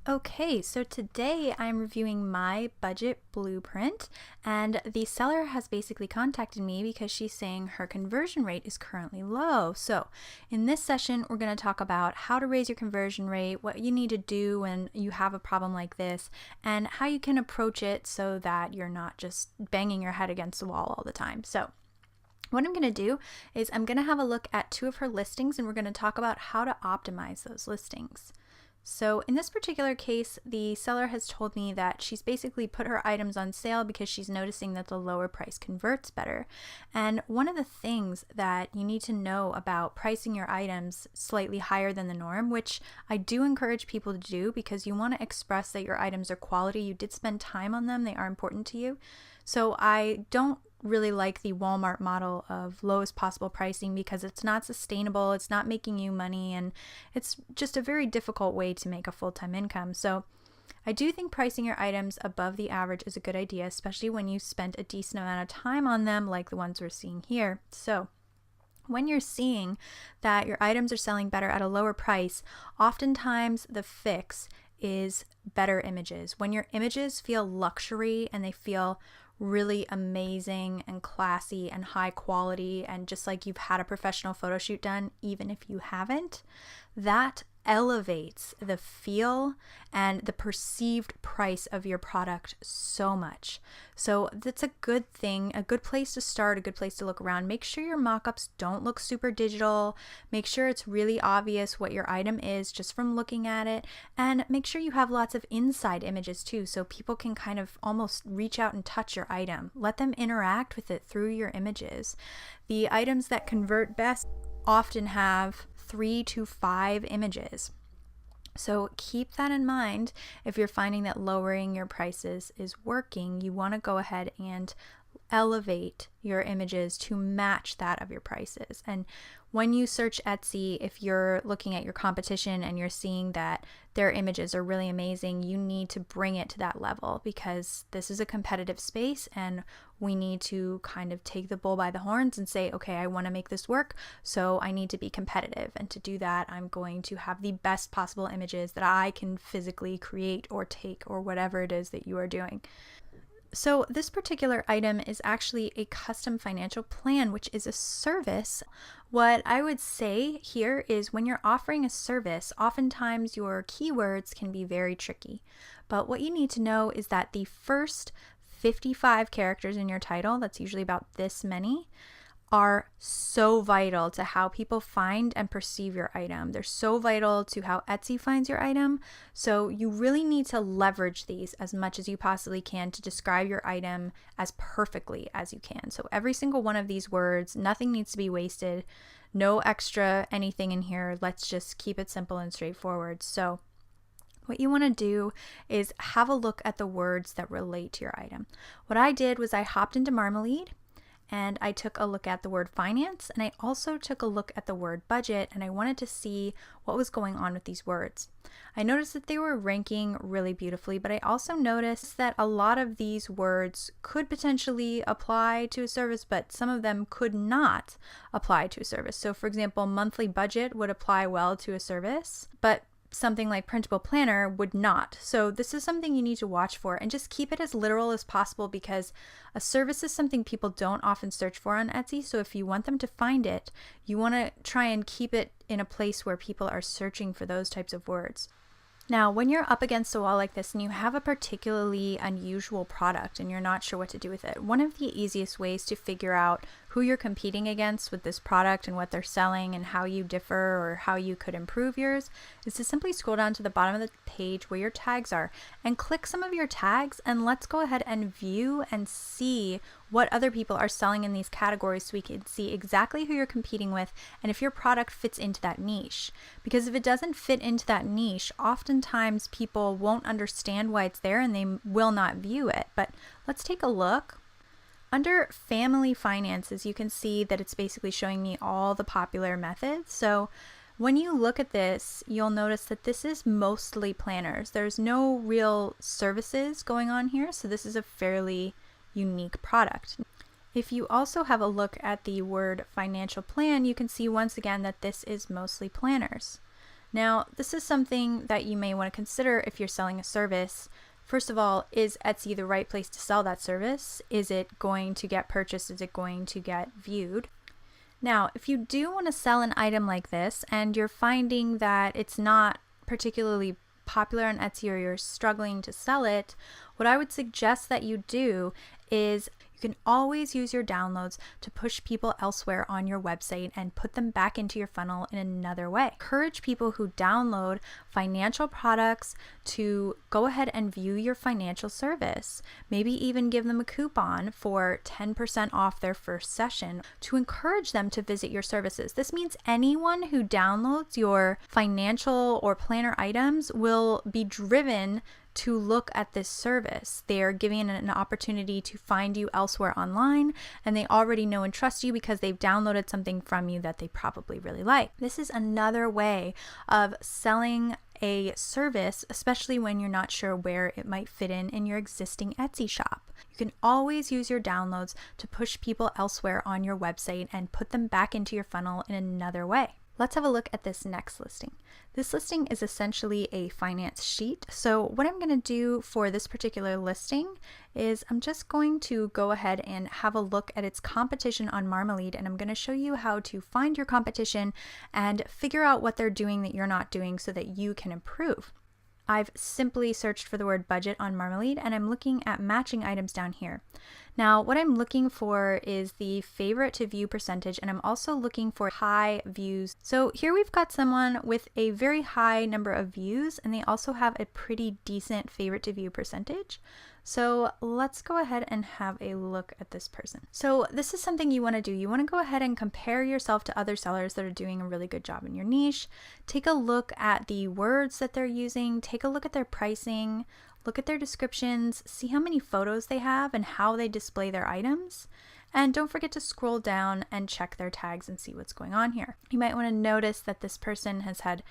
Okay, so today I'm reviewing my budget blueprint, and the seller has basically contacted me because she's saying her conversion rate is currently low. So in this session, we're going to talk about how to raise your conversion rate, what you need to do when you have a problem like this, and how you can approach it so that you're not just banging your head against the wall all the time. So what I'm going to do is I'm going to have a look at two of her listings, and we're going to talk about how to optimize those listings. So in this particular case, the seller has told me that she's basically put her items on sale because she's noticing that the lower price converts better. And one of the things that you need to know about pricing your items slightly higher than the norm, which I do encourage people to do because you want to express that your items are quality, you did spend time on them, they are important to you. So I don't really like the Walmart model of lowest possible pricing because it's not sustainable, it's not making you money, and it's just a very difficult way to make a full-time income. So I do think pricing your items above the average is a good idea, especially when you spent a decent amount of time on them like the ones we're seeing here. So when you're seeing that your items are selling better at a lower price, oftentimes the fix is better images. When your images feel luxury and they feel really amazing and classy and high quality and just like you've had a professional photo shoot done, even if you haven't, that elevates the feel and the perceived price of your product so much. So that's a good thing, a good place to start, a good place to look around. Make sure your mock-ups don't look super digital. Make sure it's really obvious what your item is just from looking at it, and make sure you have lots of inside images too so people can kind of almost reach out and touch your item. Let them interact with it through your images. The items that convert best often have 3 to 5 images. So keep that in mind. If you're finding that lowering your prices is working, you want to go ahead and elevate your images to match that of your prices. And when you search Etsy, if you're looking at your competition and you're seeing that their images are really amazing, you need to bring it to that level because this is a competitive space and we need to kind of take the bull by the horns and say, okay, I want to make this work, so I need to be competitive. And to do that, I'm going to have the best possible images that I can physically create or take or whatever it is that you are doing. So this particular item is actually a custom financial plan, which is a service. What I would say here is when you're offering a service, oftentimes your keywords can be very tricky. But what you need to know is that the first 55 characters in your title, that's usually about this many, are so vital to how people find and perceive your item. They're so vital to how Etsy finds your item. So you really need to leverage these as much as you possibly can to describe your item as perfectly as you can. So every single one of these words, nothing needs to be wasted, no extra anything in here. Let's just keep it simple and straightforward. So what you want to do is have a look at the words that relate to your item. What I did was I hopped into Marmalade, and I took a look at the word finance, and I also took a look at the word budget, and I wanted to see what was going on with these words. I noticed that they were ranking really beautifully, but I also noticed that a lot of these words could potentially apply to a service, but some of them could not apply to a service. So for example, monthly budget would apply well to a service, but something like printable planner would not. So this is something you need to watch for, and just keep it as literal as possible because a service is something people don't often search for on Etsy. So if you want them to find it, you want to try and keep it in a place where people are searching for those types of words. Now, when you're up against a wall like this and you have a particularly unusual product and you're not sure what to do with it, one of the easiest ways to figure out who you're competing against with this product and what they're selling and how you differ or how you could improve yours is to simply scroll down to the bottom of the page where your tags are and click some of your tags, and let's go ahead and view and see what other people are selling in these categories so we can see exactly who you're competing with and if your product fits into that niche. Because if it doesn't fit into that niche, oftentimes people won't understand why it's there and they will not view it. But let's take a look. Under family finances, you can see that it's basically showing me all the popular methods. So when you look at this, you'll notice that this is mostly planners. There's no real services going on here, so this is a fairly unique product. If you also have a look at the word financial plan, you can see once again that this is mostly planners. Now, this is something that you may want to consider if you're selling a service. First of all, is Etsy the right place to sell that service? Is it going to get purchased? Is it going to get viewed? Now, if you do want to sell an item like this and you're finding that it's not particularly popular on Etsy or you're struggling to sell it, what I would suggest that you do is you can always use your downloads to push people elsewhere on your website and put them back into your funnel in another way. Encourage people who download financial products to go ahead and view your financial service. Maybe even give them a coupon for 10% off their first session to encourage them to visit your services. This means anyone who downloads your financial or planner items will be driven to look at this service. They are given an opportunity to find you elsewhere online, and they already know and trust you because they've downloaded something from you that they probably really like. This is another way of selling a service, especially when you're not sure where it might fit in your existing Etsy shop. You can always use your downloads to push people elsewhere on your website and put them back into your funnel in another way. Let's have a look at this next listing. This listing is essentially a finance sheet. So what I'm going to do for this particular listing is I'm just going to go ahead and have a look at its competition on Marmalade, and I'm going to show you how to find your competition and figure out what they're doing that you're not doing so that you can improve. I've simply searched for the word budget on Marmalade, and I'm looking at matching items down here. Now, what I'm looking for is the favorite to view percentage, and I'm also looking for high views. So here we've got someone with a very high number of views, and they also have a pretty decent favorite to view percentage. So let's go ahead and have a look at this person. So this is something you want to do. You want to go ahead and compare yourself to other sellers that are doing a really good job in your niche. Take a look at the words that they're using. Take a look at their pricing. Look at their descriptions. See how many photos they have and how they display their items. And don't forget to scroll down and check their tags and see what's going on here. You might want to notice that this person has had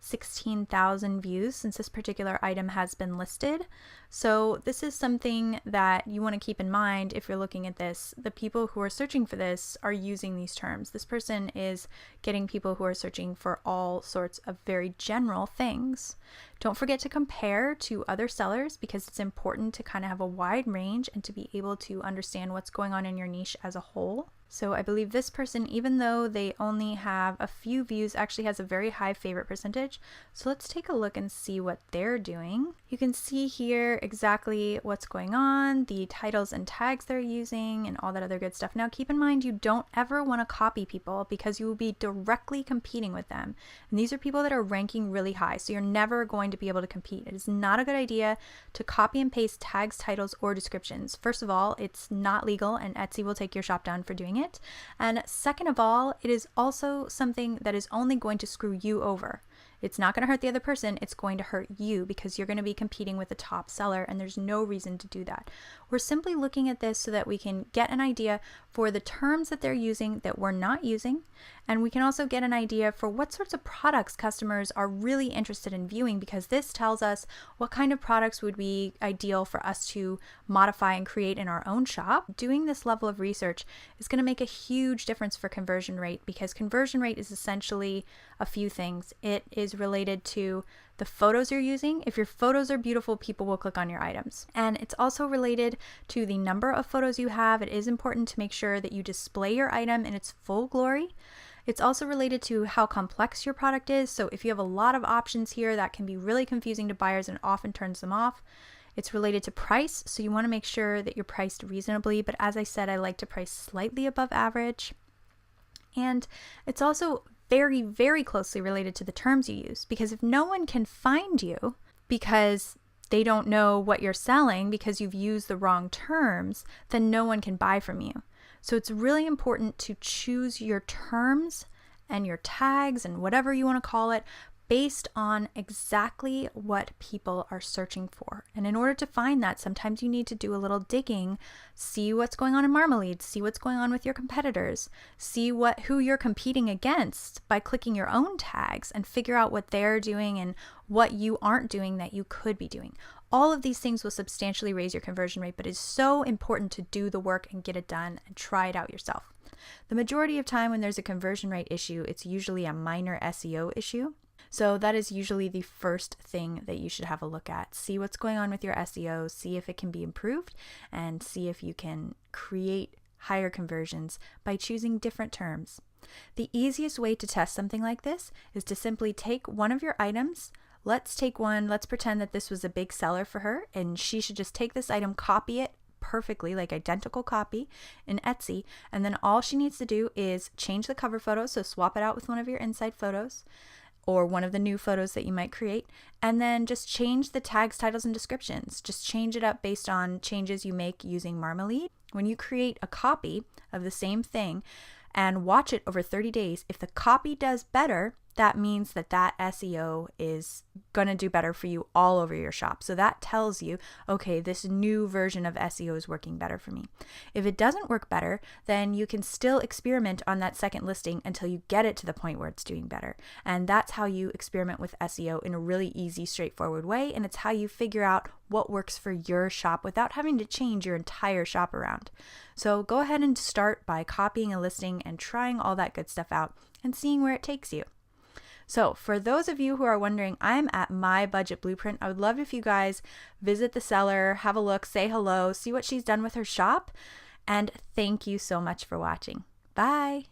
16,000 views since this particular item has been listed. So this is something that you want to keep in mind if you're looking at this. The people who are searching for this are using these terms. This person is getting people who are searching for all sorts of very general things. Don't forget to compare to other sellers because it's important to kind of have a wide range and to be able to understand what's going on in your niche as a whole. So I believe this person, even though they only have a few views, actually has a very high favorite percentage. So let's take a look and see what they're doing. You can see here exactly what's going on, the titles and tags they're using, and all that other good stuff. Now keep in mind, you don't ever want to copy people because you will be directly competing with them. And these are people that are ranking really high, so you're never going to be able to compete. It is not a good idea to copy and paste tags, titles, or descriptions. First of all, it's not legal and Etsy will take your shop down for doing it. And second of all, it is also something that is only going to screw you over. It's not going to hurt the other person, it's going to hurt you because you're going to be competing with the top seller and there's no reason to do that. We're simply looking at this so that we can get an idea for the terms that they're using that we're not using, and we can also get an idea for what sorts of products customers are really interested in viewing because this tells us what kind of products would be ideal for us to modify and create in our own shop. Doing this level of research is going to make a huge difference for conversion rate because conversion rate is essentially a few things. It is related to the photos you're using. If your photos are beautiful, people will click on your items. And it's also related to the number of photos you have. It is important to make sure that you display your item in its full glory. It's also related to how complex your product is. So if you have a lot of options here, that can be really confusing to buyers and often turns them off. It's related to price. So you want to make sure that you're priced reasonably. But as I said, I like to price slightly above average. And it's also very, very closely related to the terms you use, because if no one can find you because they don't know what you're selling because you've used the wrong terms, then no one can buy from you. So it's really important to choose your terms and your tags and whatever you want to call it based on exactly what people are searching for. And in order to find that, sometimes you need to do a little digging, see what's going on in Marmalade, see what's going on with your competitors, see who you're competing against by clicking your own tags and figure out what they're doing and what you aren't doing that you could be doing. All of these things will substantially raise your conversion rate, but it's so important to do the work and get it done and try it out yourself. The majority of time when there's a conversion rate issue, it's usually a minor SEO issue. So that is usually the first thing that you should have a look at. See what's going on with your SEO, see if it can be improved, and see if you can create higher conversions by choosing different terms. The easiest way to test something like this is to simply take one of your items. Let's pretend that this was a big seller for her, and she should just take this item, copy it perfectly, like identical copy in Etsy, and then all she needs to do is change the cover photo, so swap it out with one of your inside photos or one of the new photos that you might create, and then just change the tags, titles, and descriptions. Just change it up based on changes you make using Marmalade. When you create a copy of the same thing and watch it over 30 days, if the copy does better, that means that SEO is going to do better for you all over your shop. So that tells you, okay, this new version of SEO is working better for me. If it doesn't work better, then you can still experiment on that second listing until you get it to the point where it's doing better. And that's how you experiment with SEO in a really easy, straightforward way. And it's how you figure out what works for your shop without having to change your entire shop around. So go ahead and start by copying a listing and trying all that good stuff out and seeing where it takes you. So for those of you who are wondering, I'm at My Budget Blueprint. I would love if you guys visit the seller, have a look, say hello, see what she's done with her shop, and thank you so much for watching. Bye.